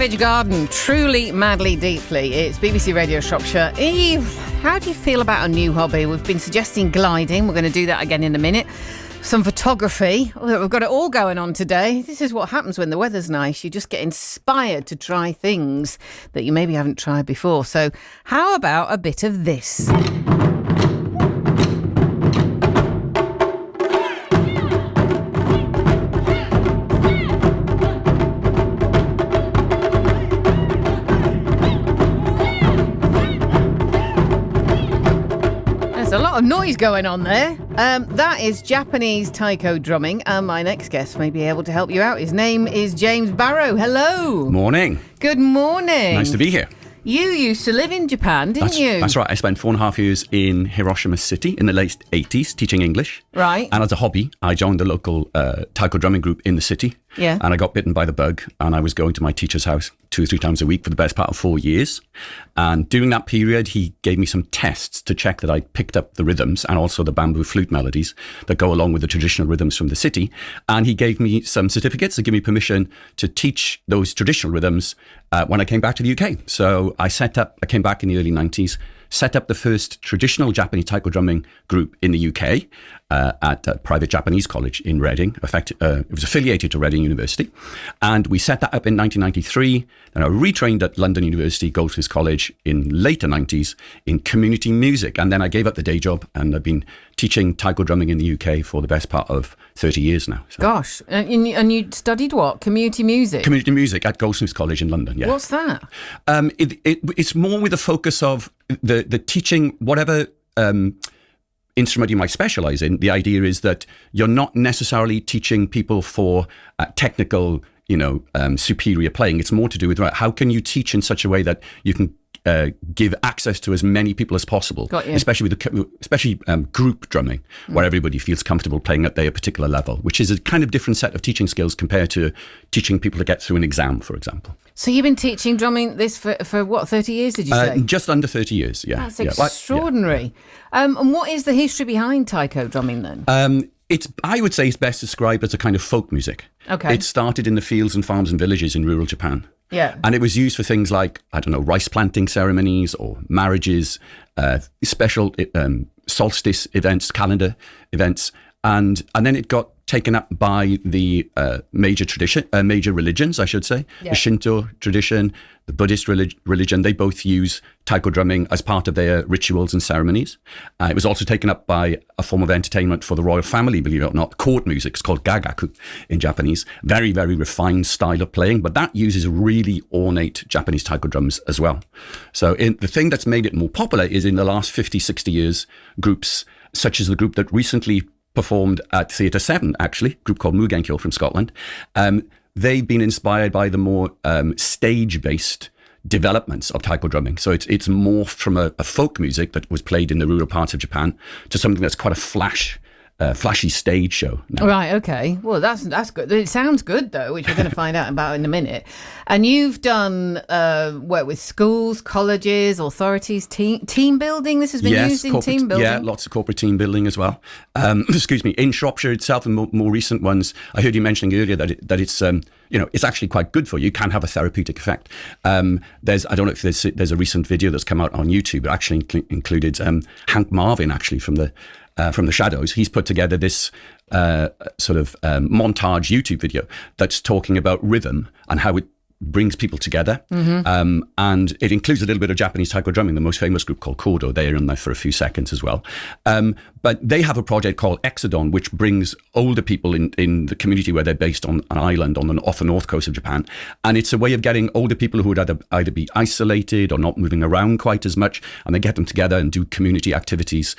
Savage Garden, truly, madly, deeply. It's BBC Radio Shropshire. Eve, how do you feel about a new hobby? We've been suggesting gliding. We're going to do that again in a minute. Some photography. We've got it all going on today. This is what happens when the weather's nice. You just get inspired to try things that you maybe haven't tried before. So how about a bit of this? A lot of noise going on there. That is Japanese taiko drumming, and my next guest may be able to help you out. His name is James Barrow. Hello. Morning. Good morning. Nice to be here. You used to live in Japan, didn't you? That's right. I spent 4.5 years in Hiroshima City in the late 80s teaching English. Right. And as a hobby, I joined the local taiko drumming group in the city. Yeah. And I got bitten by the bug, and I was going to my teacher's house 2 or 3 times a week for the best part of 4 years. And during that period, he gave me some tests to check that I picked up the rhythms and also the bamboo flute melodies that go along with the traditional rhythms from the city. And he gave me some certificates to give me permission to teach those traditional rhythms when I came back to the UK. So I came back in the early 90s, set up the first traditional Japanese taiko drumming group in the UK at a private Japanese college in Reading. In fact, it was affiliated to Reading University. And we set that up in 1993. And I retrained at London University, Goldsmiths College in later 90s in community music. And then I gave up the day job, and I've been teaching taiko drumming in the UK for the best part of 30 years now. So. Gosh. And you studied what? Community music? Community music at Goldsmiths College in London, yeah. What's that? It's more with a focus of the teaching whatever instrument you might specialize in. The idea is that you're not necessarily teaching people for technical, superior playing. It's more to do with how can you teach in such a way that you can give access to as many people as possible, especially group drumming, where everybody feels comfortable playing at their particular level, which is a kind of different set of teaching skills compared to teaching people to get through an exam, for example. So you've been teaching drumming this for what, 30 years, did you say? Just under 30 years, yeah. That's extraordinary. Yeah. And what is the history behind taiko drumming then? I would say it's best described as a kind of folk music. Okay. It started in the fields and farms and villages in rural Japan. Yeah. And it was used for things like, rice planting ceremonies or marriages, special solstice events, calendar events. And then it got taken up by the major religions, I should say. Yeah. The Shinto tradition, the Buddhist religion, they both use taiko drumming as part of their rituals and ceremonies. It was also taken up by a form of entertainment for the royal family, believe it or not. Court music, it's called gagaku in Japanese. Very, very refined style of playing, but that uses really ornate Japanese taiko drums as well. So the thing that's made it more popular is in the last 50, 60 years, groups such as the group that recently performed at Theatre 7, actually, a group called Mugenkyo from Scotland. They've been inspired by the more stage-based developments of taiko drumming. So it's morphed from a folk music that was played in the rural parts of Japan to something that's quite a flashy stage show now. Right, okay. Well, that's good. It sounds good, though, which we're going to find out about in a minute. And you've done work with schools, colleges, authorities, team building. This has been used in team building? Yeah, lots of corporate team building as well. Excuse me, in Shropshire itself and more recent ones, I heard you mentioning earlier that it's it's actually quite good for you. You can have a therapeutic effect. I don't know if there's a recent video that's come out on YouTube. It actually included Hank Marvin, actually, from the Shadows. He's put together this montage YouTube video that's talking about rhythm and how it brings people together. Mm-hmm. And it includes a little bit of Japanese taiko drumming, the most famous group called Kodo. They're in there for a few seconds as well. But they have a project called Exodon, which brings older people in the community where they're based on an island off the north coast of Japan. And it's a way of getting older people who would either be isolated or not moving around quite as much, and they get them together and do community activities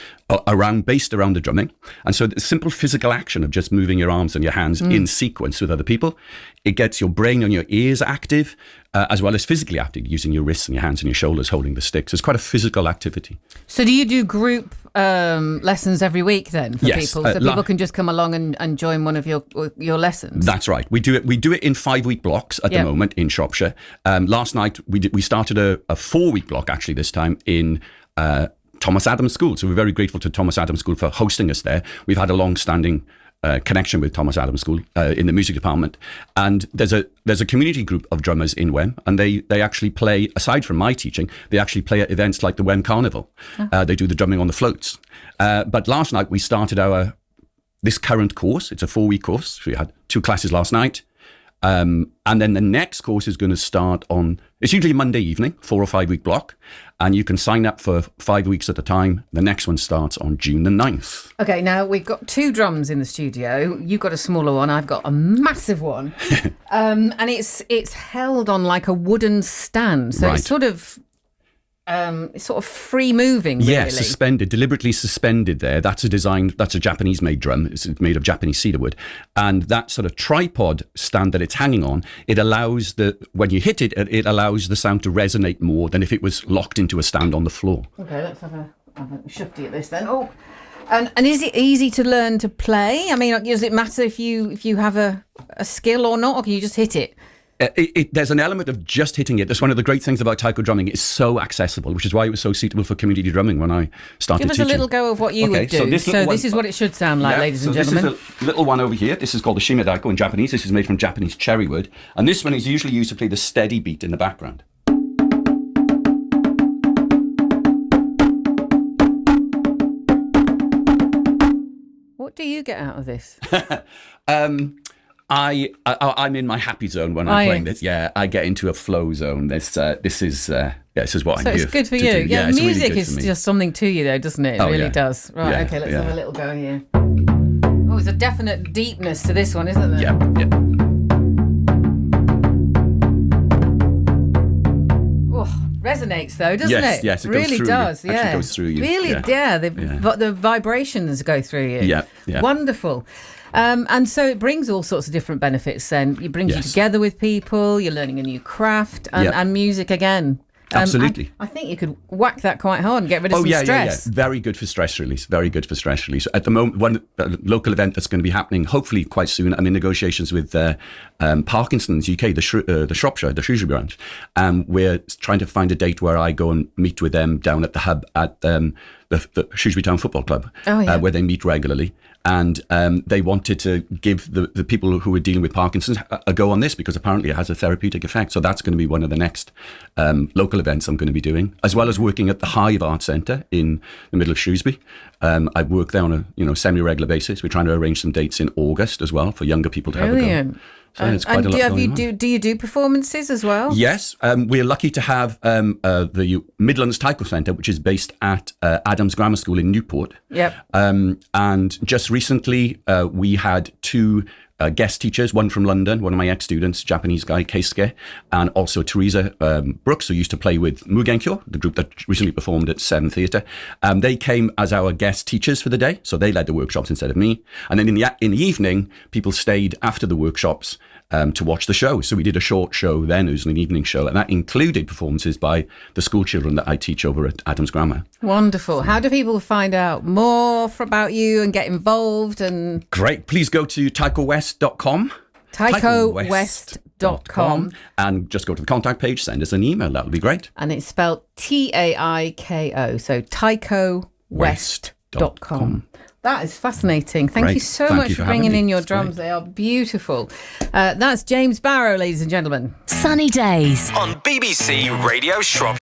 based around the drumming. And so the simple physical action of just moving your arms and your hands in sequence with other people, it gets your brain and your ears active, as well as physically active, using your wrists and your hands and your shoulders holding the sticks. It's quite a physical activity. So do you do group lessons every week then for yes, people? So people can just come along and join one of your lessons? That's right. We do it in 5-week blocks at the moment in Shropshire. Last night we started a 4-week block actually this time in Thomas Adams School. So we're very grateful to Thomas Adams School for hosting us there. We've had a long-standing connection with Thomas Adams School in the music department, and there's a community group of drummers in Wem, and they actually play, aside from my teaching, they actually play at events like the Wem Carnival. They do the drumming on the floats. But last night we started this current course. It's a 4-week course. So we had 2 classes last night. And then the next course is going to start it's usually Monday evening, 4 or 5 week block. And you can sign up for 5 weeks at a time. The next one starts on June the 9th. Okay, now we've got 2 drums in the studio. You've got a smaller one. I've got a massive one. And it's held on like a wooden stand. So Right. it's sort of free moving, really. Yeah, deliberately suspended there. That's a Japanese made drum. It's made of Japanese cedar wood. And that sort of tripod stand that it's hanging on, it allows when you hit it, it allows the sound to resonate more than if it was locked into a stand on the floor. Okay, let's have a shufty at this then. Oh, and is it easy to learn to play? I mean, does it matter if you have a skill or not, or can you just hit it? There's an element of just hitting it. That's one of the great things about taiko drumming. It's so accessible, which is why it was so suitable for community drumming when I started teaching. Give us a little go of what you would do. So this is what it should sound like, ladies and gentlemen. This is a little one over here. This is called the shimedaiko in Japanese. This is made from Japanese cherry wood. And this one is usually used to play the steady beat in the background. What do you get out of this? I'm in my happy zone when I'm playing this. Yeah, I get into a flow zone. This is what I'm here. So it's good for you. Yeah, music is just something to you, though, doesn't it? It really does. Right. Yeah, okay. Let's have a little go here. Oh, there's a definite deepness to this one, isn't there? Yeah. Oh, resonates though, doesn't it? Yes, it really goes through does. you. Yeah, actually goes through you. Really, the vibrations go through you. Yeah. Wonderful. And so it brings all sorts of different benefits then. It brings you together with people, you're learning a new craft, and music again. Absolutely. I think you could whack that quite hard and get rid of some stress. Yeah. Very good for stress release. At the moment, one local event that's going to be happening hopefully quite soon. I'm in negotiations with Parkinson's UK, the Shropshire, the Shrewsbury branch. We're trying to find a date where I go and meet with them down at the hub at the Shrewsbury Town Football Club, where they meet regularly. And they wanted to give the people who are dealing with Parkinson's a go on this because apparently it has a therapeutic effect. So that's going to be one of the next local events I'm going to be doing, as well as working at the Hive Art Centre in the middle of Shrewsbury. I work there on a semi-regular basis. We're trying to arrange some dates in August as well for younger people to have a go. So it's quite a lot going on. Do you do performances as well? Yes, we're lucky to have the Midlands Taiko Centre, which is based at Adams Grammar School in Newport. Yep. And just recently, we had 2 guest teachers, one from London, one of my ex-students, Japanese guy, Keisuke, and also Teresa Brooks, who used to play with Mugenkyo, the group that recently performed at Seven Theatre. They came as our guest teachers for the day, so they led the workshops instead of me. And then in the evening, people stayed after the workshops to watch the show. So we did a short show then, it was an evening show, and that included performances by the school children that I teach over at Adams Grammar. Wonderful. How do people find out more about you and get involved? And great. Please go to taikowest.com. TAIKOWEST.com. And just go to the contact page, send us an email. That would be great. And it's spelled TAIKO. So TAIKOWEST.com. That is fascinating. Thank you so much for bringing in your drums. They are beautiful. That's James Barrow, ladies and gentlemen. Sunny days on BBC Radio Shropshire.